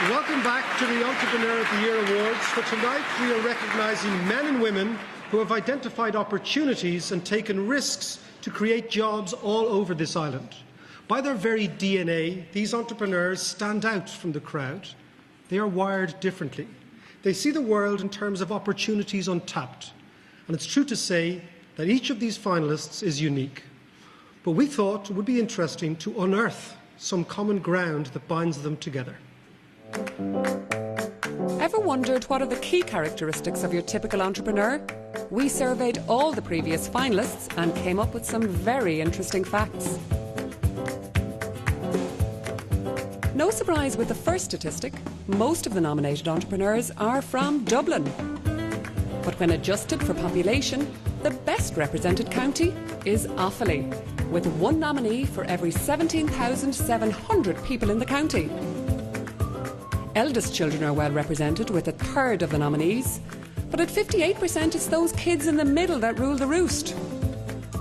Welcome back to the Entrepreneur of the Year Awards. For tonight, we are recognising men and women who have identified opportunities and taken risks to create jobs all over this island. By their very DNA, these entrepreneurs stand out from the crowd. They are wired differently. They see the world in terms of opportunities untapped. And it's true to say that each of these finalists is unique. But we thought it would be interesting to unearth some common ground that binds them together. Ever wondered what are the key characteristics of your typical entrepreneur? We surveyed all the previous finalists and came up with some very interesting facts. No surprise with the first statistic, most of the nominated entrepreneurs are from Dublin. But when adjusted for population, the best represented county is Offaly, with one nominee for every 17,700 people in the county. Eldest children are well represented, with a third of the nominees, but at 58% it's those kids in the middle that rule the roost.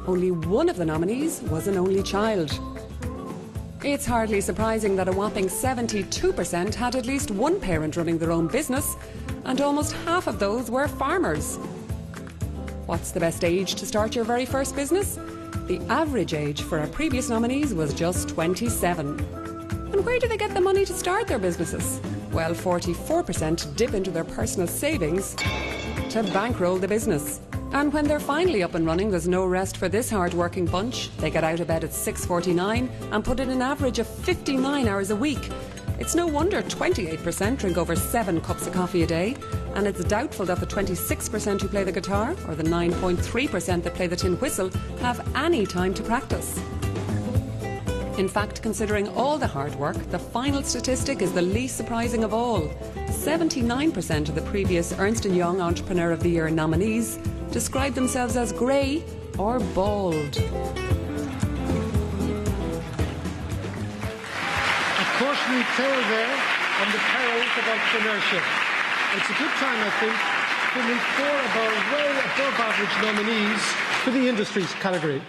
Only one of the nominees was an only child. It's hardly surprising that a whopping 72% had at least one parent running their own business, and almost half of those were farmers. What's the best age to start your very first business? The average age for our previous nominees was just 27. And where do they get the money to start their businesses? Well, 44% dip into their personal savings to bankroll the business. And when they're finally up and running, there's no rest for this hard-working bunch. They get out of bed at 6:49 and put in an average of 59 hours a week. It's no wonder 28% drink over 7 cups of coffee a day, and it's doubtful that the 26% who play the guitar or the 9.3% that play the tin whistle have any time to practice. In fact, considering all the hard work, the final statistic is the least surprising of all. 79% of the previous Ernst & Young Entrepreneur of the Year nominees describe themselves as grey or bald. Cautionary tale there on the perils of entrepreneurship. It's a good time, I think, to meet 4 of our way above average nominees for the industries category.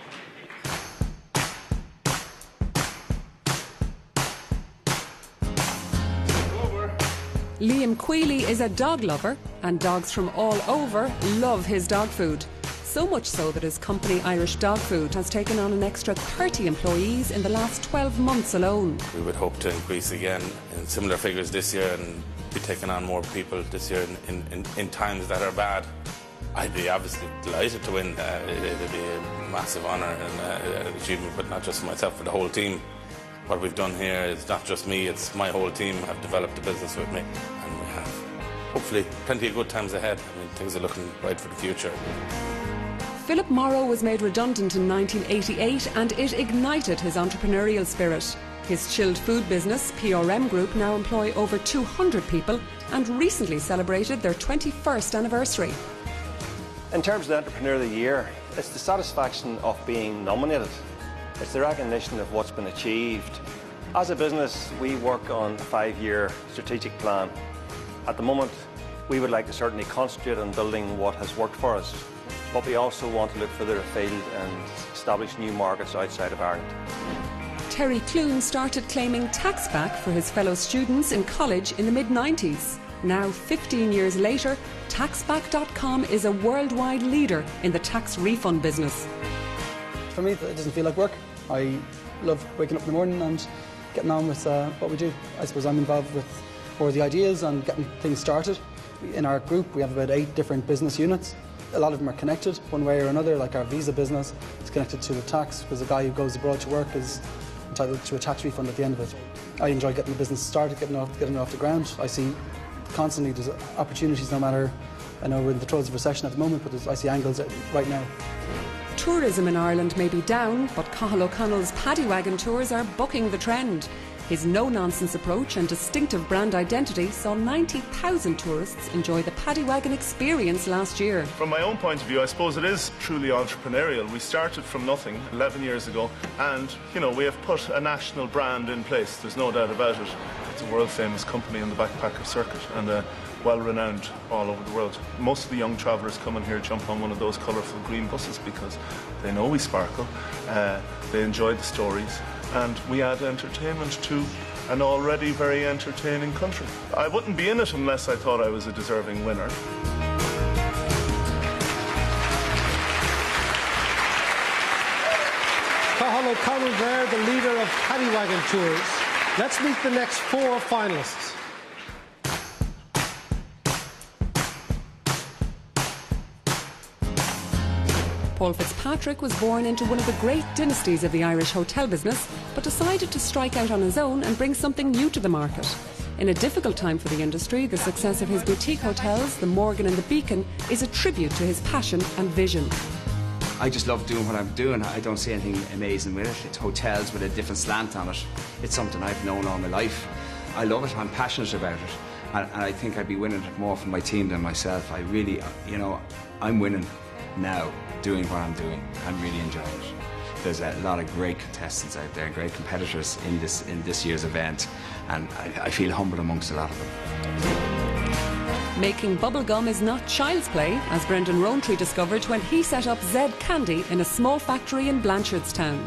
Liam Queely is a dog lover, and dogs from all over love his dog food. So much so that his company Irish Dog Food has taken on an extra 30 employees in the last 12 months alone. We would hope to increase again in similar figures this year and be taking on more people this year in times that are bad. I'd be obviously delighted to win. It'd be a massive honour and an achievement, but not just for myself, for the whole team. What we've done here is not just me, it's my whole team have developed the business with me, and we have hopefully plenty of good times ahead. I mean, things are looking bright for the future. Philip Morrow was made redundant in 1988 and it ignited his entrepreneurial spirit. His chilled food business, PRM Group, now employ over 200 people and recently celebrated their 21st anniversary. In terms of the Entrepreneur of the Year, it's the satisfaction of being nominated. It's the recognition of what's been achieved. As a business, we work on a 5-year strategic plan. At the moment, we would like to certainly concentrate on building what has worked for us, but we also want to look further afield and establish new markets outside of Ireland. Terry CLUNE started claiming tax back for his fellow students in college in the mid-90s. Now, 15 years later, taxback.com is a worldwide leader in the tax refund business. For me, it doesn't feel like work. I love waking up in the morning and getting on with what we do. I suppose I'm involved with more the ideas and getting things started. In our group, we have about 8 different business units. A lot of them are connected one way or another, like our visa business is connected to the tax, because a guy who goes abroad to work is entitled to a tax refund at the end of it. I enjoy getting the business started, getting it off the ground. I see constantly there's opportunities, no matter, I know we're in the throes of recession at the moment, but I see angles right now. Tourism in Ireland may be down, but Cathal O'Connell's paddy wagon tours are bucking the trend. His no-nonsense approach and distinctive brand identity saw 90,000 tourists enjoy the paddy wagon experience last year. From my own point of view, I suppose it is truly entrepreneurial. We started from nothing 11 years ago, and we have put a national brand in place. There's no doubt about it. It's a world-famous company in the backpacker circuit, and well-renowned all over the world. Most of the young travellers come in here jump on one of those colourful green buses because they know we sparkle, they enjoy the stories, and we add entertainment to an already very entertaining country. I wouldn't be in it unless I thought I was a deserving winner. Cathal O'Connell there, the leader of Paddy Wagon Tours. Let's meet the next 4 finalists. Paul Fitzpatrick was born into one of the great dynasties of the Irish hotel business, but decided to strike out on his own and bring something new to the market. In a difficult time for the industry, the success of his boutique hotels, the Morgan and the Beacon, is a tribute to his passion and vision. I just love doing what I'm doing. I don't see anything amazing with it. It's hotels with a different slant on it. It's something I've known all my life. I love it. I'm passionate about it. And I think I'd be winning it more for my team than myself. I really, you know, I'm winning now doing what I'm doing. I'm really enjoying it. There's a lot of great contestants out there, great competitors in this year's event, and I feel humbled amongst a lot of them. Making bubblegum is not child's play, as Brendan Rowntree discovered when he set up Zed Candy in a small factory in Blanchardstown.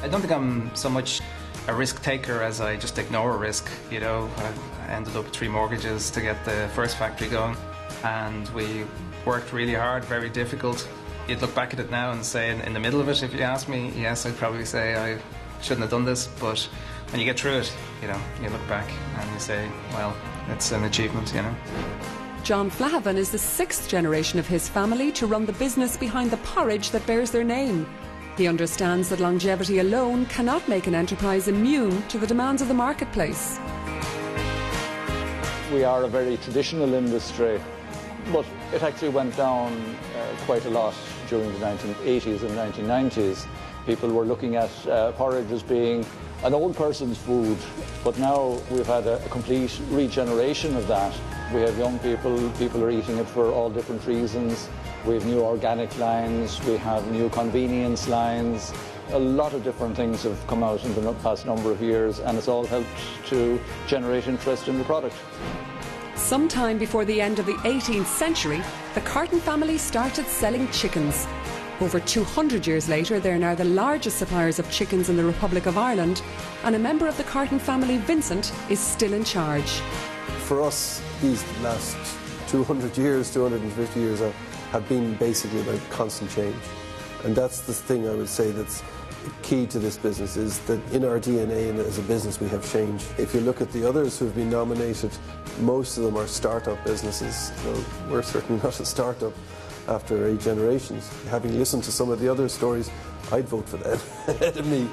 I don't think I'm so much a risk taker as I just ignore a risk. You know, I ended up with 3 mortgages to get the first factory going, and we worked really hard, very difficult. You'd look back at it now and say, in the middle of it, if you ask me, yes, I'd probably say I shouldn't have done this, but when you get through it, you know, you look back and you say, well, it's an achievement, you know. John Flahavan is the 6th generation of his family to run the business behind the porridge that bears their name. He understands that longevity alone cannot make an enterprise immune to the demands of the marketplace. We are a very traditional industry, but it actually went down quite a lot during the 1980s and 1990s. People were looking at porridge as being an old person's food, but now we've had a complete regeneration of that. We have young people are eating it for all different reasons. We have new organic lines, we have new convenience lines. A lot of different things have come out in the past number of years, and it's all helped to generate interest in the product. Sometime before the end of the 18th century, the Carton family started selling chickens. Over 200 years later, they're now the largest suppliers of chickens in the Republic of Ireland, and a member of the Carton family, Vincent, is still in charge. For us, these last 200 years, 250 years have been basically about constant change. And that's the thing I would say that's key to this business, is that in our DNA and as a business we have change. If you look at the others who have been nominated, most of them are start-up businesses. So we're certainly not a start-up after 8 generations. Having listened to some of the other stories, I'd vote for them ahead of me.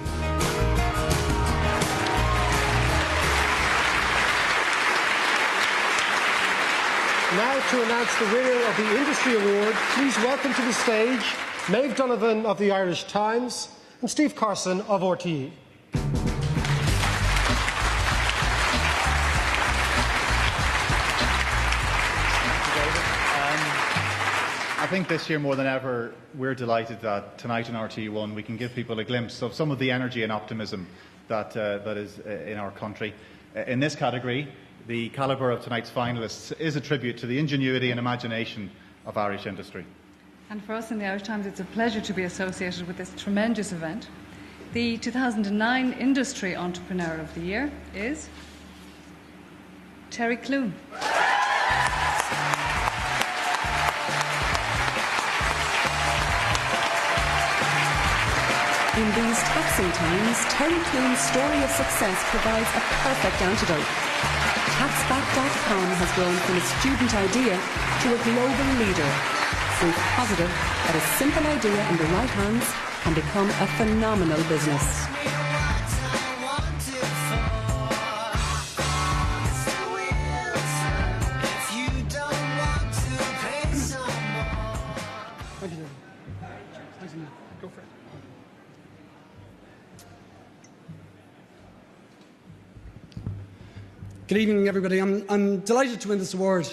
Now to announce the winner of the Industry Award, please welcome to the stage MAEVE Donovan of the Irish Times and Steve Carson of RTE. I think this year more than ever we're delighted that tonight in RTE1 we can give people a glimpse of some of the energy and optimism that is in our country. In this category, the calibre of tonight's finalists is a tribute to the ingenuity and imagination of Irish industry. And for us in the Irish Times, it's a pleasure to be associated with this tremendous event. The 2009 Industry Entrepreneur of the Year is Terry CLUNE. In these taxing times, Terry CLUNE's story of success provides a perfect antidote. Taxback.com has grown from a student idea to a global leader. Proof positive that a simple idea in the right hands can become a phenomenal business. Good evening, everybody. I'm delighted to win this award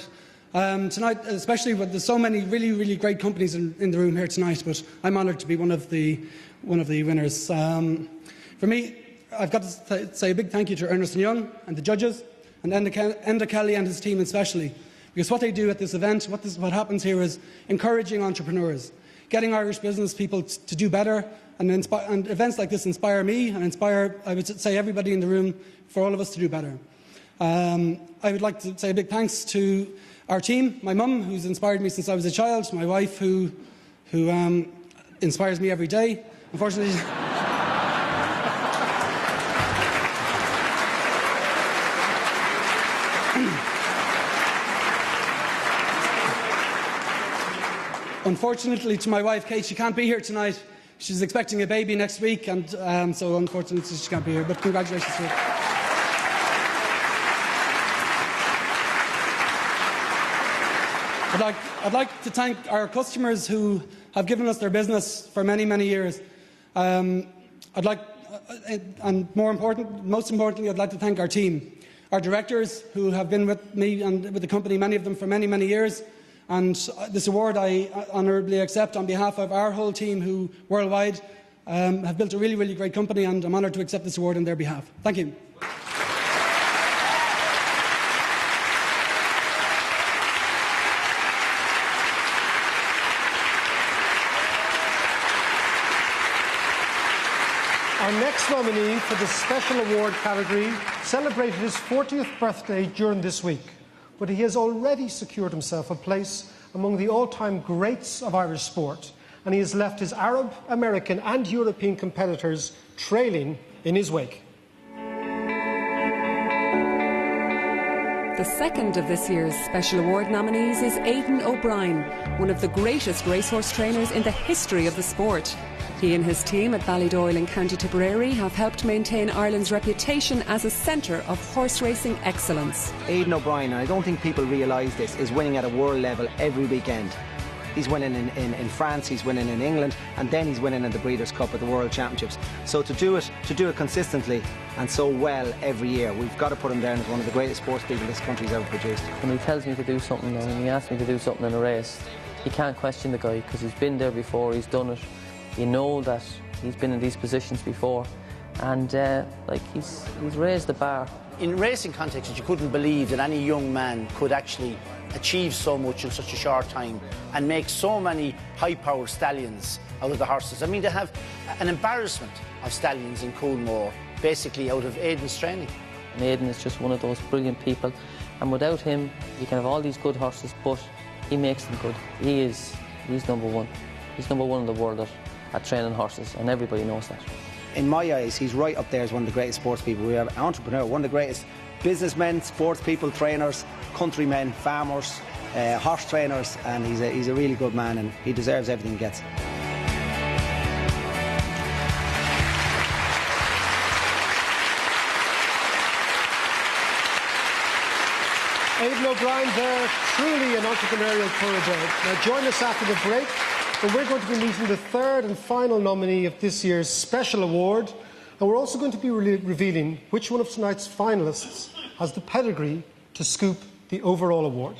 tonight, especially with there's so many really great companies in the room here tonight. But I'm honoured to be one of the winners. For me, I've got to say a big thank you to Ernst & Young and the judges, and Enda Kelly and his team especially, because what they do at this event, what happens here is encouraging entrepreneurs. getting Irish business people to do better, and events like this inspire me and inspire, I would say, everybody in the room, for all of us to do better. I would like to say a big thanks to our team, my mum, who's inspired me since I was a child, my wife, who inspires me every day. Unfortunately, to my wife, Kate, she can't be here tonight. She's expecting a baby next week, and so unfortunately she can't be here, but congratulations to her. I'd like to thank our customers who have given us their business for many, many years. And most importantly, I'd like to thank our team, our directors who have been with me and with the company, many of them for many, many years. And this award I honourably accept on behalf of our whole team, who worldwide have built a really, really great company, and I'm honoured to accept this award on their behalf. Thank you. Our next nominee for the Special Award category celebrated his 40th birthday during this week, but he has already secured himself a place among the all-time greats of Irish sport, and he has left his Arab, American and European competitors trailing in his wake. The second of this year's Special Award nominees is Aidan O'Brien, one of the greatest racehorse trainers in the history of the sport. He and his team at Ballydoyle in County Tipperary have helped maintain Ireland's reputation as a centre of horse racing excellence. Aidan O'Brien, and I don't think people realise this, is winning at a world level every weekend. He's winning in France, he's winning in England, and then he's winning in the Breeders' Cup at the World Championships. So to do it consistently and so well every year, we've got to put him down as one of the greatest sports people this country's ever produced. When he tells me to do something, and he asks me to do something in a race, you can't question the guy, because he's been there before, he's done it. You know that he's been in these positions before, and he's raised the bar. In racing contexts, you couldn't believe that any young man could actually achieve so much in such a short time and make so many high-powered stallions out of the horses. I mean, they have an embarrassment of stallions in Coolmore, basically out of Aidan's training. And Aidan is just one of those brilliant people, and without him, you can have all these good horses, but he makes them good. He's number one. He's number one in the world at training horses, and everybody knows that. In my eyes, he's right up there as one of the greatest sports people. We have an entrepreneur, one of the greatest businessmen, sports people, trainers, countrymen, farmers, horse trainers, and he's a really good man, and he deserves everything he gets. Aidan O'Brien there, truly an entrepreneurial thoroughbred. Now join us after the break, when we're going to be meeting the third and final nominee of this year's Special Award, and we're also going to be revealing which one of tonight's finalists has the pedigree to scoop the overall award.